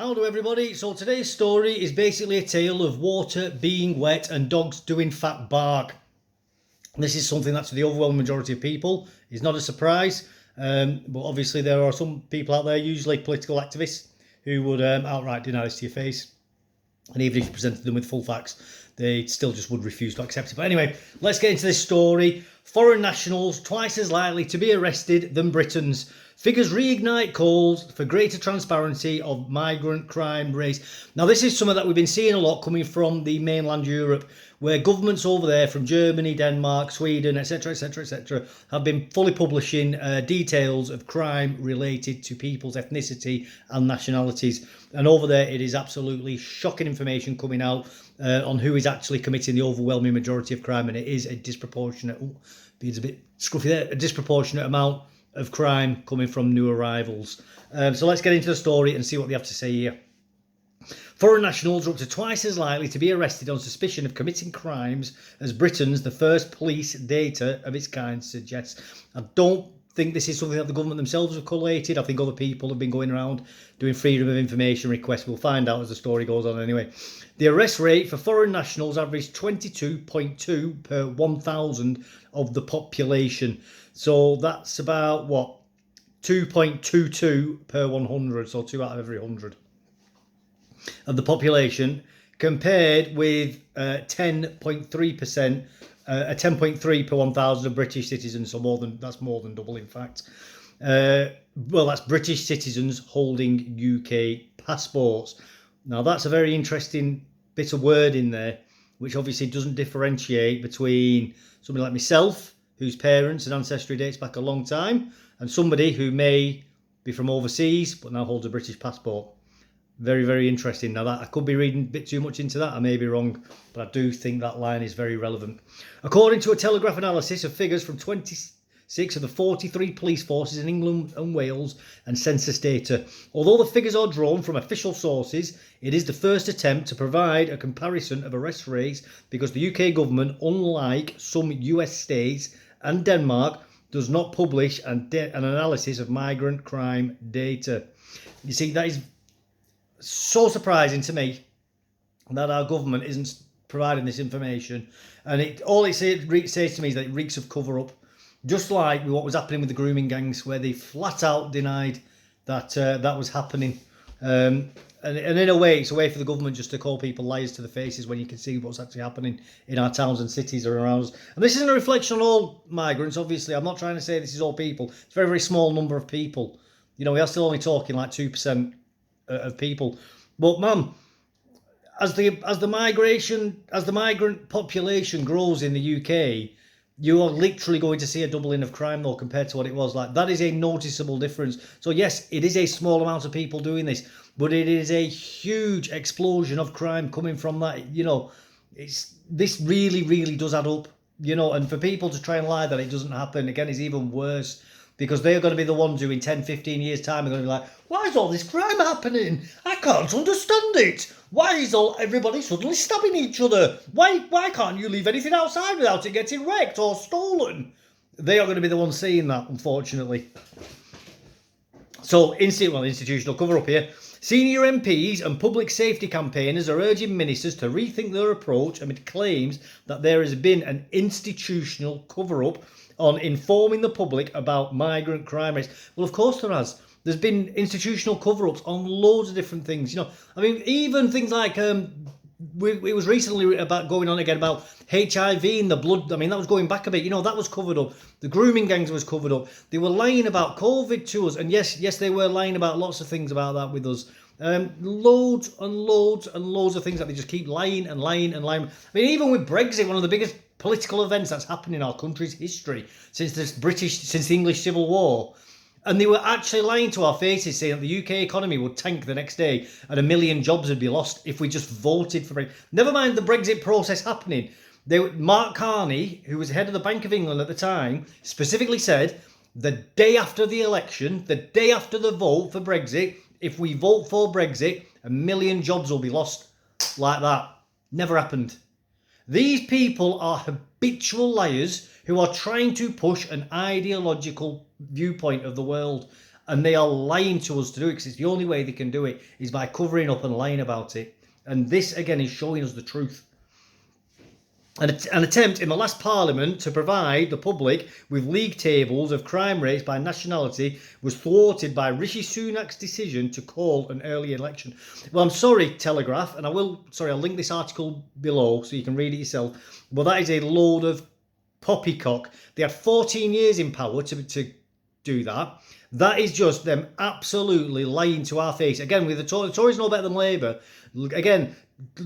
Hello everybody, so today's story is basically a tale of water being wet and dogs doing fat bark. This is something that to the overwhelming majority of people is not a surprise, but obviously there are some people out there, usually political activists, who would outright deny this to your face. And even if you presented them with full facts, they still just would refuse to accept it. But anyway, let's get into this story. Foreign nationals twice as likely to be arrested than Britons. Figures reignite calls for greater transparency of migrant crime rates. Now, this is something that we've been seeing a lot coming from the mainland Europe, where governments over there from Germany, Denmark, Sweden, etc., etc., etc., have been fully publishing details of crime related to people's ethnicity and nationalities. And over there, it is absolutely shocking information coming out on who is actually committing the overwhelming majority of crime, and it is a disproportionate. It's a bit scruffy there. A disproportionate amount of crime coming from new arrivals. So let's get into the story and see what they have to say here. Foreign nationals are up to twice as likely to be arrested on suspicion of committing crimes as Britons, the first police data of its kind suggests. I don't think this is something that the government themselves have collated. I think other people have been going around doing freedom of information requests. We'll find out as the story goes on anyway. The arrest rate for foreign nationals averaged 22.2 per 1,000 of the population. So that's about, 2.22 per 100, so 2 out of every 100 of the population, compared with 10.3%, 10.3 per 1,000 of British citizens, so that's more than double, in fact. That's British citizens holding UK passports. Now, that's a very interesting bit of word in there, which obviously doesn't differentiate between somebody like myself, whose parents and ancestry dates back a long time, and somebody who may be from overseas but now holds a British passport. Very, very interesting. Now, that I could be reading a bit too much into that. I may be wrong, but I do think that line is very relevant. According to a Telegraph analysis of figures from 26 of the 43 police forces in England and Wales and census data. Although the figures are drawn from official sources, it is the first attempt to provide a comparison of arrest rates because the UK government, unlike some US states and Denmark, does not publish an analysis of migrant crime data. You see, that is so surprising to me that our government isn't providing this information, and all it says to me is that it reeks of cover-up, just like what was happening with the grooming gangs, where they flat out denied that that was happening. And in a way, it's a way for the government just to call people liars to the faces when you can see what's actually happening in our towns and cities around us. And this isn't a reflection on all migrants, obviously. I'm not trying to say this is all people. It's a very, very small number of people. You know, we are still only talking like 2% of people. But man, as the migrant population grows in the UK, you are literally going to see a doubling of crime though compared to what it was. Like, that is a noticeable difference. So yes, it is a small amount of people doing this, but it is a huge explosion of crime coming from that. You know, this really, really does add up. You know, and for people to try and lie that it doesn't happen, again, is even worse. Because they're going to be the ones who in 10, 15 years' time are going to be like, why is all this crime happening? I can't understand it. Why is everybody suddenly stabbing each other? Why can't you leave anything outside without it getting wrecked or stolen? They are going to be the ones saying that, unfortunately. So, institutional cover-up here. Senior MPs and public safety campaigners are urging ministers to rethink their approach amid claims that there has been an institutional cover-up on informing the public about migrant crime rates. Well, of course there has. There's been institutional cover-ups on loads of different things. You know, I mean, even things like it was recently about going on again about HIV and the blood. I mean, that was going back a bit. You know, that was covered up. The grooming gangs was covered up. They were lying about COVID to us, and yes, they were lying about lots of things about that with us. Loads and loads and loads of things that they just keep lying and lying and lying. I mean, even with Brexit, one of the biggest political events that's happened in our country's history since the English Civil War. And they were actually lying to our faces, saying that the UK economy would tank the next day and 1 million jobs would be lost if we just voted for Brexit. Never mind the Brexit process happening. Mark Carney, who was head of the Bank of England at the time, specifically said the day after the election, the day after the vote for Brexit, if we vote for Brexit, 1 million jobs will be lost. Like that. Never happened. These people are habitual liars who are trying to push an ideological viewpoint of the world. And they are lying to us to do it, because it's the only way they can do it is by covering up and lying about it. And this, again, is showing us the truth. An attempt in the last parliament to provide the public with league tables of crime rates by nationality was thwarted by Rishi Sunak's decision to call an early election. Well, I'm sorry, Telegraph, and I'll link this article below so you can read it yourself. But that is a load of poppycock. They had 14 years in power to do that. That is just them absolutely lying to our face. Again, with the Tories know better than Labour. Again,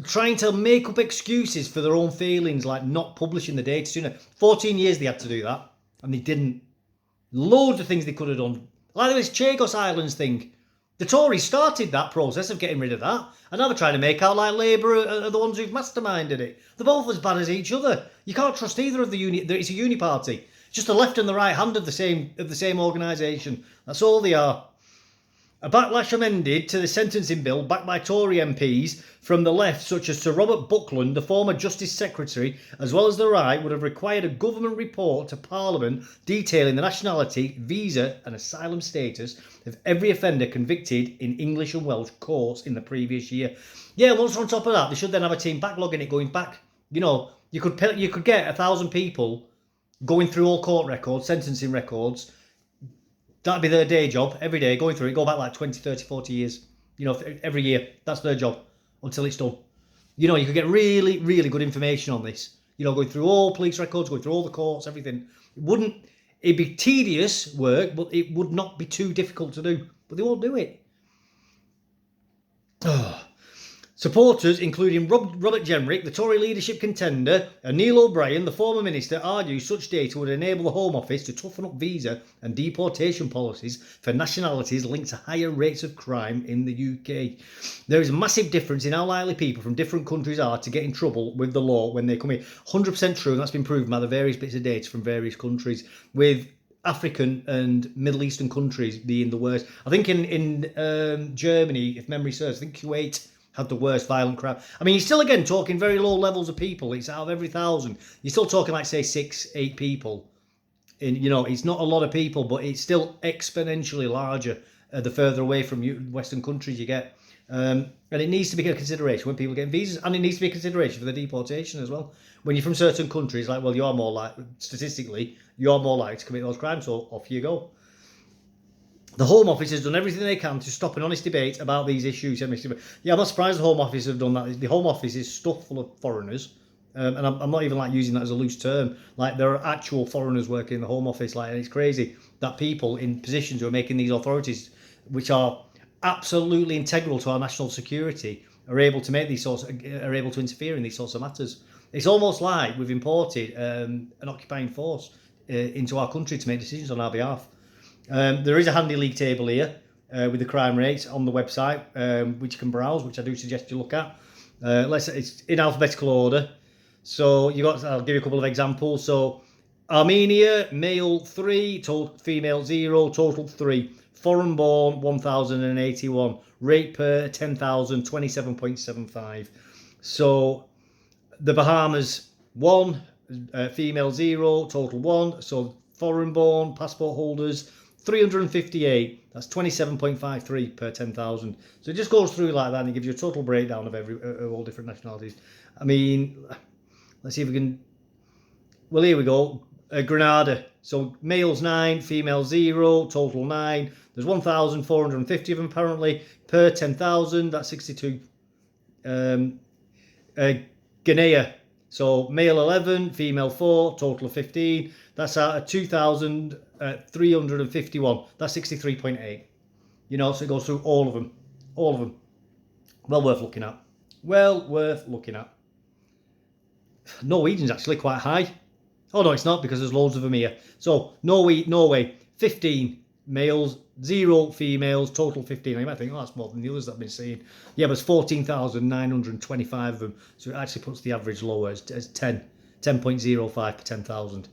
trying to make up excuses for their own failings, like not publishing the data sooner. 14 years they had to do that, and they didn't. Loads of things they could have done. Like this Chagos Islands thing. The Tories started that process of getting rid of that, and now they're trying to make out like Labour are the ones who've masterminded it. They're both as bad as each other. You can't trust either of the It's a uni party. Just the left and the right hand of the same organisation. That's all they are. A backlash amended to the sentencing bill backed by Tory MPs from the left, such as Sir Robert Buckland, the former Justice Secretary, as well as the right, would have required a government report to Parliament detailing the nationality, visa and asylum status of every offender convicted in English and Welsh courts in the previous year. Yeah, once on top of that, they should then have a team backlogging it going back. You know, you could get 1,000 people going through all court records, sentencing records. That'd be their day job every day, going through it, go back like 20, 30, 40 years. You know, every year. That's their job until it's done. You know, you could get really, really good information on this. You know, going through all police records, going through all the courts, everything. It'd be tedious work, but it would not be too difficult to do. But they won't do it. Oh. Supporters, including Robert Jenrick, the Tory leadership contender, and Neil O'Brien, the former minister, argue such data would enable the Home Office to toughen up visa and deportation policies for nationalities linked to higher rates of crime in the UK. There is a massive difference in how likely people from different countries are to get in trouble with the law when they come in. 100% true, and that's been proven by the various bits of data from various countries, with African and Middle Eastern countries being the worst. I think in Germany, if memory serves, I think Kuwait had the worst violent crime. I mean, you're still, again, talking very low levels of people. It's out of every 1,000. You're still talking, like, say, 6, 8 people. You know, it's not a lot of people, but it's still exponentially larger the further away from Western countries you get. And it needs to be a consideration when people get visas, and it needs to be a consideration for the deportation as well. When you're from certain countries, like, well, you're more likely, statistically, you're more likely to commit those crimes, so off you go. The Home Office has done everything they can to stop an honest debate about these issues. Yeah, I'm not surprised the Home Office have done that. The Home Office is stuffed full of foreigners, and I'm not even like using that as a loose term. Like, there are actual foreigners working in the Home Office. Like, and it's crazy that people in positions who are making these authorities, which are absolutely integral to our national security, are able to interfere in these sorts of matters. It's almost like we've imported an occupying force into our country to make decisions on our behalf. There is a handy league table here with the crime rates on the website, which you can browse, which I do suggest you look at. It's in alphabetical order. So I'll give you a couple of examples. So Armenia, male 3, female 0, total 3. Foreign born 1,081. Rate per 10,000, 27.75. So the Bahamas 1, female 0, total 1. So foreign born passport holders 358, that's 27.53 per 10,000. So it just goes through like that, and it gives you a total breakdown of all different nationalities. I mean, let's see if we can. Well, here we go. Grenada. So males 9, females 0, total 9. There's 1,450 of them apparently per 10,000. That's 62. Guinea. So male 11, female 4, total of 15. That's out of 2,351. That's 63.8. You know, so it goes through all of them. All of them. Well worth looking at. Well worth looking at. Norwegian's actually quite high. Oh, no, it's not, because there's loads of them here. So, Norway, 15 males, 0 females, total 15. You might think, oh, that's more than the others that I've been seeing. Yeah, but it's 14,925 of them. So it actually puts the average lower as 10.05 per 10,000.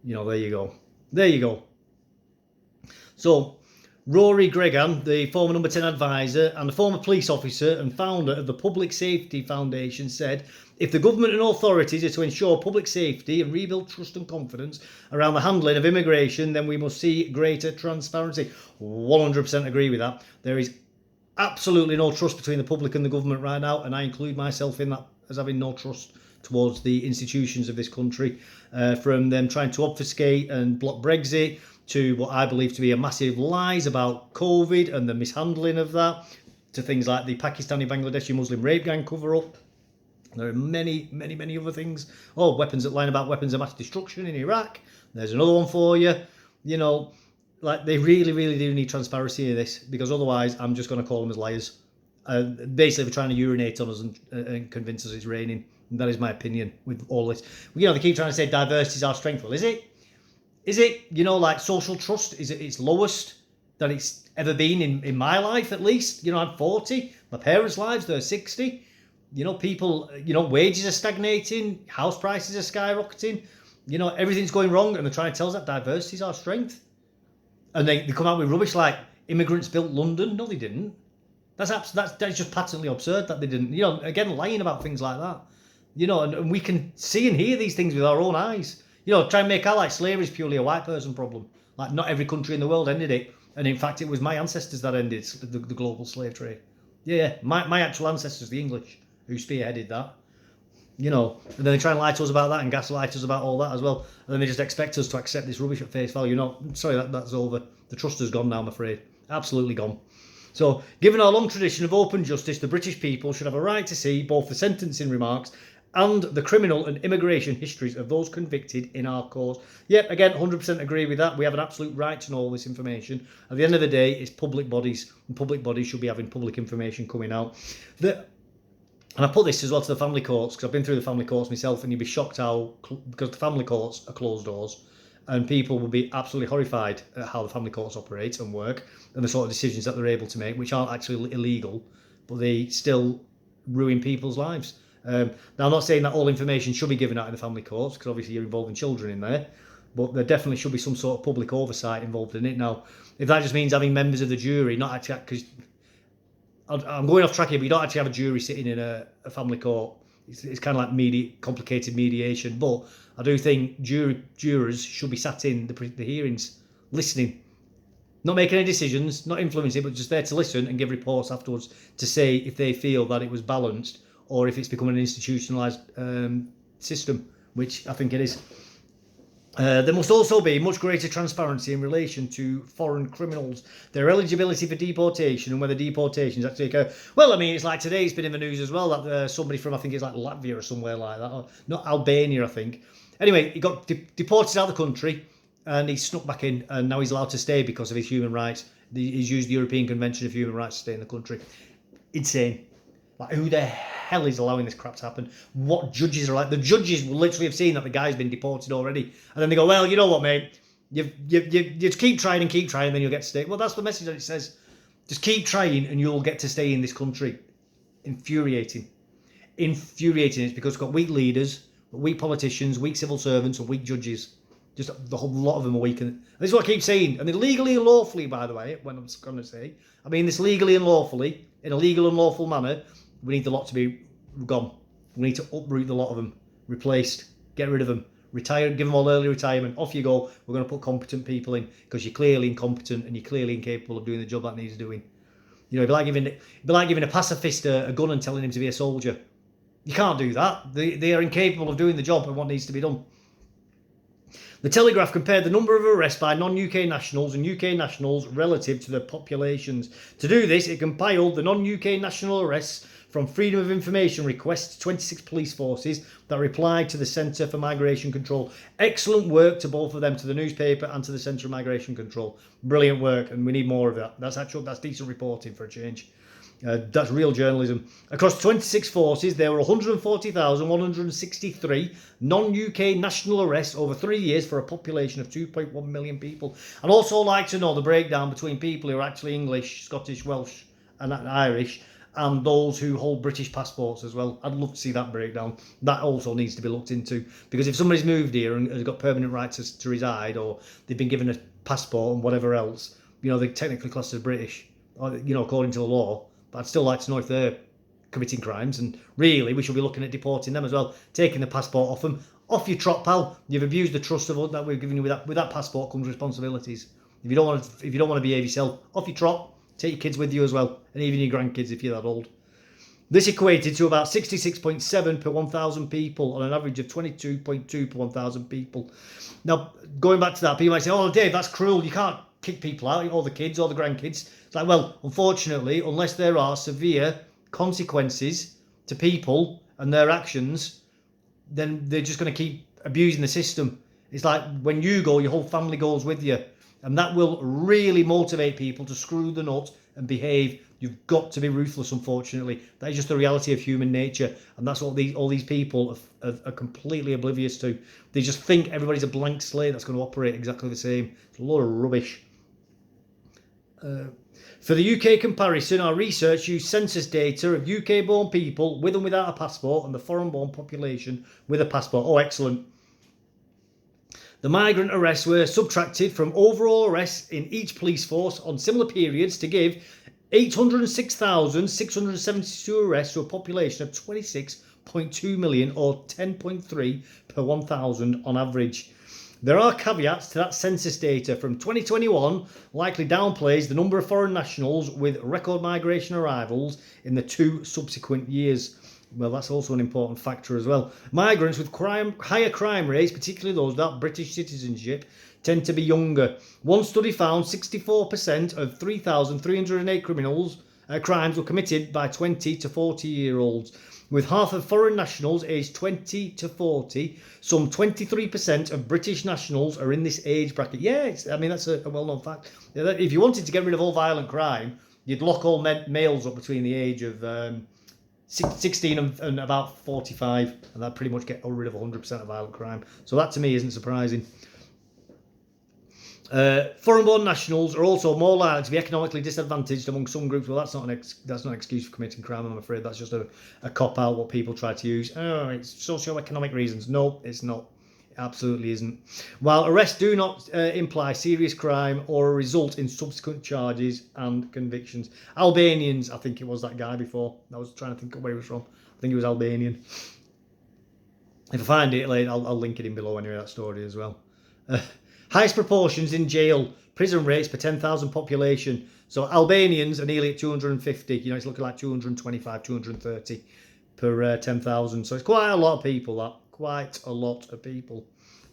You know, there you go. There you go. So, Rory Gregan, the former number 10 advisor and the former police officer and founder of the Public Safety Foundation, said, if the government and authorities are to ensure public safety and rebuild trust and confidence around the handling of immigration, then we must see greater transparency. 100% agree with that. There is absolutely no trust between the public and the government right now, and I include myself in that as having no trust towards the institutions of this country, from them trying to obfuscate and block Brexit to what I believe to be a massive lies about COVID and the mishandling of that, to things like the Pakistani-Bangladeshi Muslim rape gang cover-up. There are many, many, many other things. Oh, lying about weapons of mass destruction in Iraq. There's another one for you. You know, like they really, really do need transparency in this, because otherwise I'm just going to call them as liars. Basically, they're trying to urinate on us and convince us it's raining. And that is my opinion with all this. You know, they keep trying to say diversity is our strength. Well, is it? Is it? You know, like social trust is its lowest that it's ever been in my life, at least. You know, I'm 40. My parents' lives, they're 60. You know, people, you know, wages are stagnating. House prices are skyrocketing. You know, everything's going wrong. And they're trying to tell us that diversity is our strength. And they come out with rubbish like immigrants built London. No, they didn't. That's just patently absurd that they didn't. You know, again, lying about things like that. You know, and we can see and hear these things with our own eyes. You know, try and make out like slavery is purely a white person problem. Like, not every country in the world ended it. And in fact, it was my ancestors that ended the global slave trade. Yeah, my actual ancestors, the English, who spearheaded that. You know, and then they try and lie to us about that and gaslight us about all that as well. And then they just expect us to accept this rubbish at face value. No, sorry, that's over. The trust has gone now, I'm afraid. Absolutely gone. So, given our long tradition of open justice, the British people should have a right to see both the sentencing remarks and the criminal and immigration histories of those convicted in our cause. Yep, again, 100% agree with that. We have an absolute right to know all this information. At the end of the day, it's public bodies, and public bodies should be having public information coming out. And I put this as well to the family courts, because I've been through the family courts myself, and you'd be shocked how, because the family courts are closed doors, and people will be absolutely horrified at how the family courts operate and work, and the sort of decisions that they're able to make, which aren't actually illegal, but they still ruin people's lives. Now, I'm not saying that all information should be given out in the family courts, because obviously you're involving children in there, but there definitely should be some sort of public oversight involved in it. Now, if that just means having members of the jury, not actually, because I'm going off track here, but you don't actually have a jury sitting in a family court. It's kind of like complicated mediation, but I do think jurors should be sat in the hearings, listening, not making any decisions, not influencing, but just there to listen and give reports afterwards to say if they feel that it was balanced or if it's become an institutionalised system, which I think it is. There must also be much greater transparency in relation to foreign criminals, their eligibility for deportation, and whether deportations actually occur. Well, I mean, it's like today, it's been in the news as well, that somebody from, I think it's like Latvia or somewhere like that, or not Albania, I think. Anyway, he got deported out of the country, and he snuck back in, and now he's allowed to stay because of his human rights. He's used the European Convention of Human Rights to stay in the country. Insane. Like, who the hell is allowing this crap to happen? What judges are like? The judges will literally have seen that the guy's been deported already, and then they go, well, you know what, mate? You just keep trying, then you'll get to stay. Well, that's the message that it says. Just keep trying and you'll get to stay in this country. Infuriating. It's because it's got weak leaders, weak politicians, weak civil servants, and weak judges. Just the whole lot of them are weak. And this is what I keep saying. And legally and lawfully, by the way, when I'm going to say, I mean this legally and lawfully, in a legal and lawful manner. We need the lot to be gone. We need to uproot the lot of them, replaced, get rid of them, retire, give them all early retirement. Off you go. We're going to put competent people in because you're clearly incompetent and you're clearly incapable of doing the job that needs doing. You know, it'd be like giving a pacifist a gun and telling him to be a soldier. You can't do that. They are incapable of doing the job and what needs to be done. The Telegraph compared the number of arrests by non-UK nationals and UK nationals relative to their populations. To do this, it compiled the non-UK national arrests from Freedom of Information requests to 26 police forces that replied to the Centre for Migration Control. Excellent work to both of them, to the newspaper and to the Centre for Migration Control. Brilliant work, and we need more of that. That's decent reporting for a change. That's real journalism. Across 26 forces, there were 140,163 non-UK national arrests over 3 years for a population of 2.1 million people. I'd also like to know the breakdown between people who are actually English, Scottish, Welsh and Irish, and those who hold British passports as well. I'd love to see that breakdown. That also needs to be looked into, because if somebody's moved here and has got permanent rights to reside, or they've been given a passport and whatever else, you know, they're technically classed as British, or, you know, according to the law. But I'd still like to know if they're committing crimes, and really we should be looking at deporting them as well, taking the passport off them. Off your trot, pal. You've abused the trust of that we've given you. With that passport comes responsibilities. If you don't want to behave yourself, off your trot. Take your kids with you as well, and even your grandkids if you're that old. This equated to about 66.7 per 1,000 people on an average of 22.2 per 1,000 people. Now, going back to that, people might say, "Oh, Dave, that's cruel. You can't kick people out, or the kids, or the grandkids." It's like, well, unfortunately, unless there are severe consequences to people and their actions, then they're just going to keep abusing the system. It's like when you go, your whole family goes with you. And that will really motivate people to screw the nut and behave. You've got to be ruthless, unfortunately. That is just the reality of human nature. And that's what all these people are completely oblivious to. They just think everybody's a blank slate that's going to operate exactly the same. It's a lot of rubbish. For the UK comparison, our research used census data of UK-born people with and without a passport and the foreign-born population with a passport. Oh, excellent. The migrant arrests were subtracted from overall arrests in each police force on similar periods to give 806,672 arrests to a population of 26.2 million, or 10.3 per 1,000 on average. There are caveats to that census data from 2021 likely downplays the number of foreign nationals with record migration arrivals in the 2 subsequent years. Well, that's also an important factor as well. Migrants with higher crime rates, particularly those without British citizenship, tend to be younger. One study found 64% of 3,308 crimes were committed by 20 to 40-year-olds. With half of foreign nationals aged 20 to 40, some 23% of British nationals are in this age bracket. Yeah, I mean, that's a well-known fact. If you wanted to get rid of all violent crime, you'd lock all males up between the age of 16 and about 45, and that pretty much get rid of 100% of violent crime. So that to me isn't surprising. Foreign-born nationals are also more likely to be economically disadvantaged among some groups. Well, that's not an excuse for committing crime, I'm afraid. That's just a cop-out, what people try to use. Oh, it's socioeconomic reasons. No, it's not. It absolutely isn't. While arrests do not imply serious crime or result in subsequent charges and convictions. Albanians, I think it was that guy before. I was trying to think of where he was from. I think he was Albanian. If I find it later, I'll link it in below anyway, that story as well. Highest proportions in jail, prison rates per 10,000 population. So Albanians are nearly at 250. You know, it's looking like 225, 230 per 10,000. So it's quite a lot of people, that. Quite a lot of people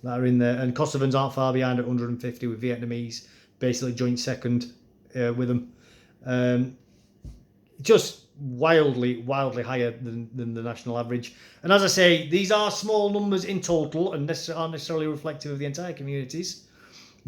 that are in there. And Kosovans aren't far behind at 150, with Vietnamese basically joint second with them. Just wildly higher than the national average. And as I say, these are small numbers in total and aren't necessarily reflective of the entire communities.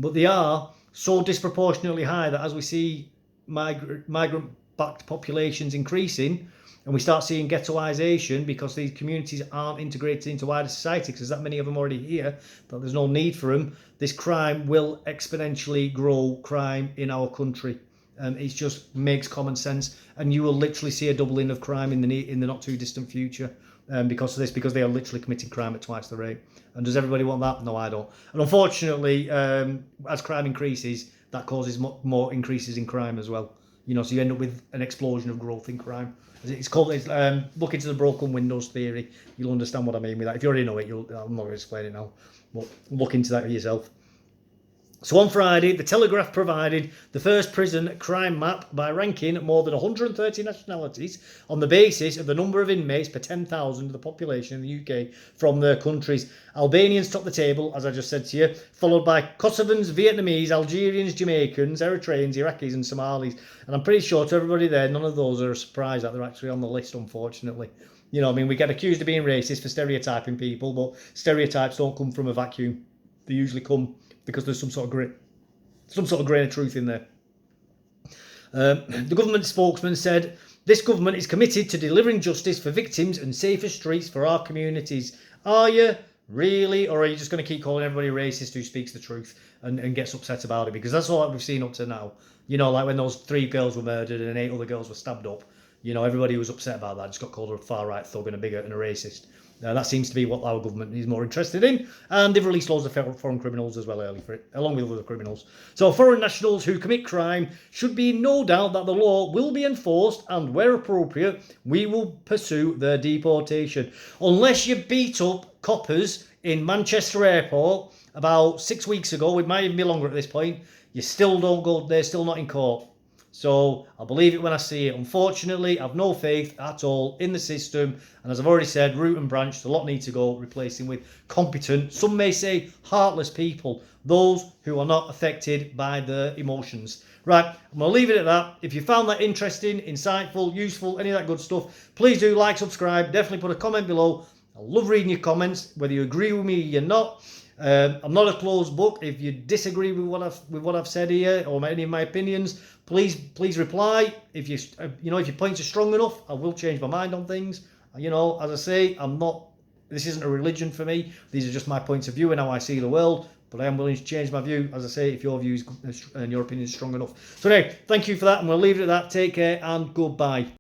But they are so disproportionately high that as we see migrant-backed populations increasing, and we start seeing ghettoisation because these communities aren't integrated into wider society, because there's that many of them already here, that there's no need for them, this crime will exponentially grow crime in our country. It just makes common sense, and you will literally see a doubling of crime in the not too distant future because of this, because they are literally committing crime at twice the rate. And does everybody want that? No, I don't. And unfortunately, as crime increases, that causes more increases in crime as well. You know, so you end up with an explosion of growth in crime. It's called. Look into the broken windows theory. You'll understand what I mean with that. If you already know it, I'm not going to explain it now. But look into that yourself. So on Friday, the Telegraph provided the first prison crime map by ranking more than 130 nationalities on the basis of the number of inmates per 10,000 of the population in the UK from their countries. Albanians top the table, as I just said to you, followed by Kosovans, Vietnamese, Algerians, Jamaicans, Eritreans, Iraqis and Somalis. And I'm pretty sure to everybody there, none of those are a surprise that they're actually on the list, unfortunately. You know, I mean, we get accused of being racist for stereotyping people, but stereotypes don't come from a vacuum. They usually come because there's some sort of grain of truth in there. The government spokesman said, "This government is committed to delivering justice for victims and safer streets for our communities." Are you really? Or are you just going to keep calling everybody racist who speaks the truth and gets upset about it? Because that's all we've seen up to now. You know, like when those 3 girls were murdered and 8 other girls were stabbed up. You know, everybody was upset about that. Just got called a far-right thug and a bigot and a racist. That seems to be what our government is more interested in. And they've released loads of foreign criminals as well early for it, along with other criminals. So foreign nationals who commit crime should be in no doubt that the law will be enforced, and where appropriate, we will pursue their deportation. Unless you beat up coppers in Manchester Airport about 6 weeks ago, it might even be longer at this point, you still don't go, they're still not in court. So I'll believe it when I see it. Unfortunately, I've no faith at all in the system. And as I've already said, root and branch, a lot need to go, replacing with competent, some may say heartless people, those who are not affected by their emotions. Right, I'm going to leave it at that. If you found that interesting, insightful, useful, any of that good stuff, please do like, subscribe, definitely put a comment below. I love reading your comments, whether you agree with me or you're not. I'm not a closed book. If you disagree with what I've said here or any of my opinions, please reply. If if your points are strong enough, I will change my mind on things. As I say, this isn't a religion for me. These are just my points of view and how I see the world. But I am willing to change my view, as I say, if your view and your opinion is strong enough. So anyway, thank you for that, and we'll leave it at that. Take care and goodbye.